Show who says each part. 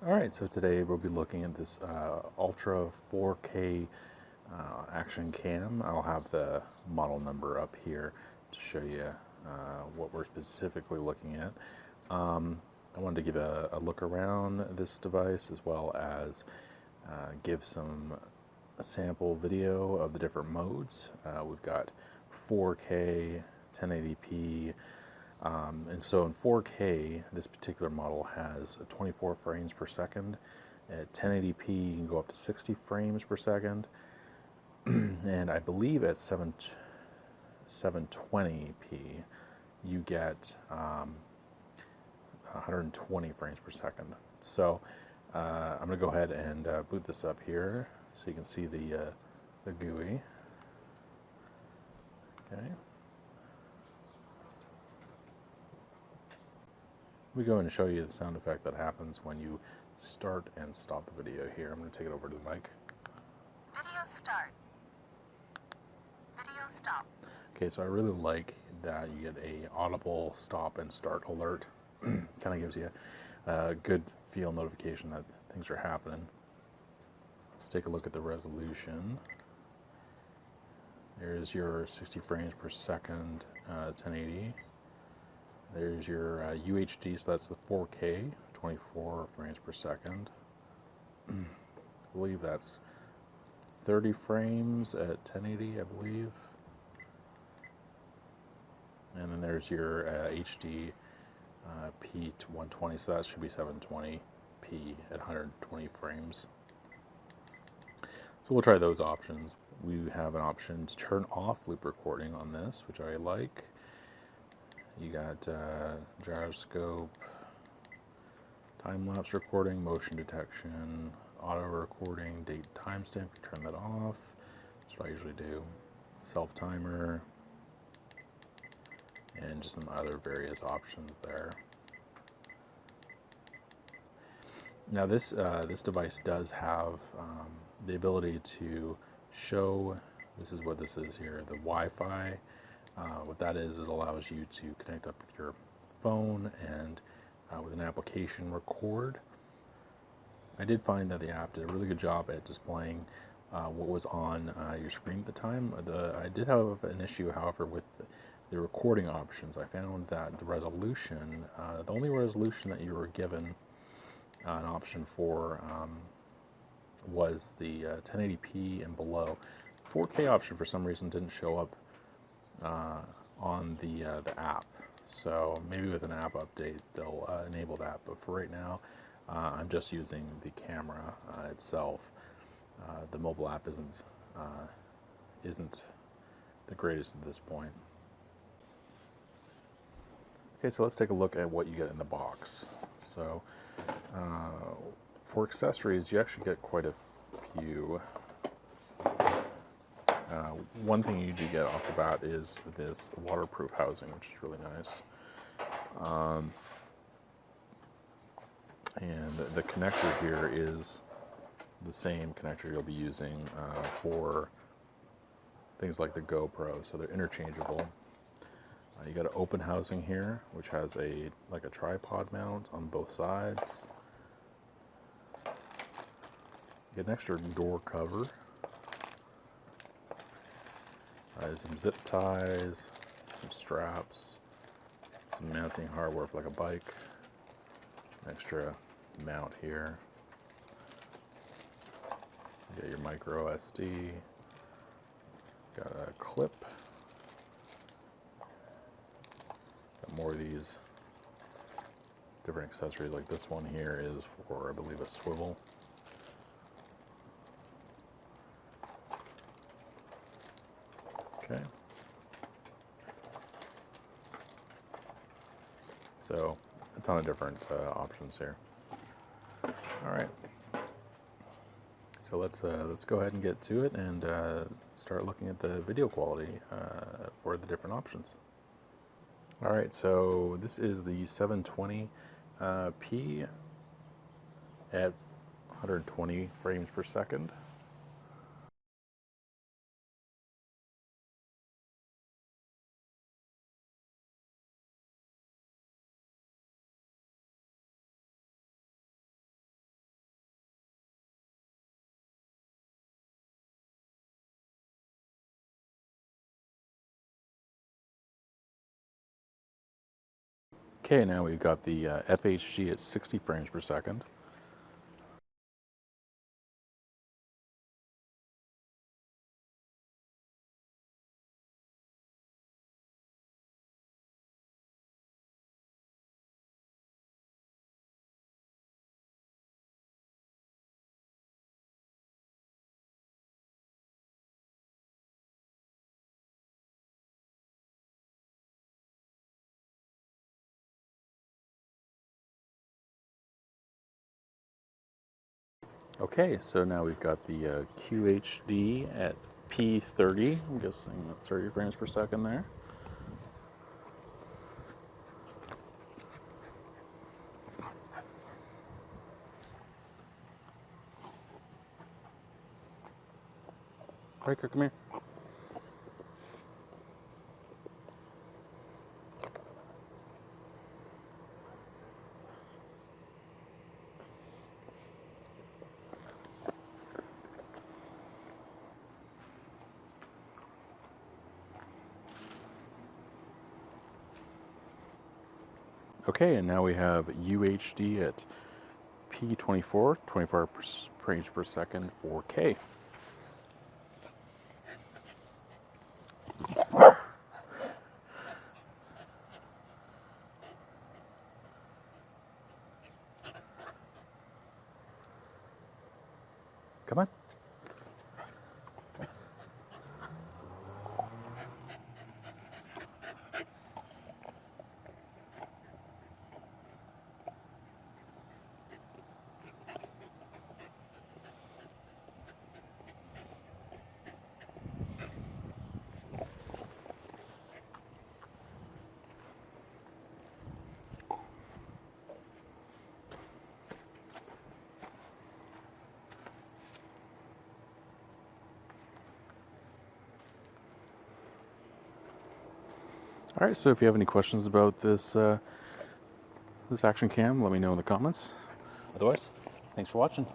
Speaker 1: Alright, so today we'll be looking at this Ultra 4K action cam. I'll have the model number up here to show you what we're specifically looking at. I wanted to give a look around this device as well as give a sample video of the different modes. We've got 4K, 1080p, and so in 4K, this particular model has 24 frames per second. At 1080p, you can go up to 60 frames per second. And I believe at 720p, you get 120 frames per second. So I'm going to go ahead and boot this up here so you can see the GUI. Okay. We go and show you the sound effect that happens when you start and stop the video here. I'm going to take it over to the mic.
Speaker 2: Video start. Video stop.
Speaker 1: Okay, so I really like that you get a audible stop and start alert. Kind of gives you a good feel notification that things are happening. Let's take a look at the resolution. There's your 60 frames per second, 1080. There's your UHD, so that's the 4K, 24 frames per second. I believe that's 30 frames at 1080, I believe. And then there's your HD P to 120, so that should be 720p at 120 frames. So we'll try those options. We have an option to turn off loop recording on this, which I like. You got gyroscope, time-lapse recording, motion detection, auto recording, date timestamp, you turn that off. That's what I usually do. Self-timer, and just some other various options there. Now this device does have the ability to show, this is what this is here, the Wi-Fi. What that is, it allows you to connect up with your phone and with an application record. I did find that the app did a really good job at displaying what was on your screen at the time. I did have an issue, however, with the recording options. I found that the resolution, the only resolution that you were given an option for was the 1080p and below. 4K option for some reason didn't show up on the app, so maybe with an app update they'll enable that, but for right now I'm just using the camera itself. The mobile app isn't the greatest at this point. Okay, so let's take a look at what you get in the box. So for accessories, you actually get quite a few. One thing you do get off the bat is this waterproof housing, which is really nice. And the connector here is the same connector you'll be using for things like the GoPro, so they're interchangeable. You got an open housing here, which has like a tripod mount on both sides. You get an extra door cover. Some zip ties, some straps, some mounting hardware for like a bike, an extra mount here. You got your micro SD, got a clip, got more of these different accessories, like this one here is for, I believe, a swivel. Okay. So a ton of different options here. All right. So let's go ahead and get to it and start looking at the video quality for the different options. All right. So this is the 720p at 120 frames per second. Okay, now we've got the FHD at 60 frames per second. Okay, so now we've got the QHD at P30. I'm guessing that's 30 frames per second there. Riker, come here. Okay, and now we have UHD at P24, 24 frames per second, 4K. Come on. All right, so if you have any questions about this this action cam, let me know in the comments. Otherwise, thanks for watching.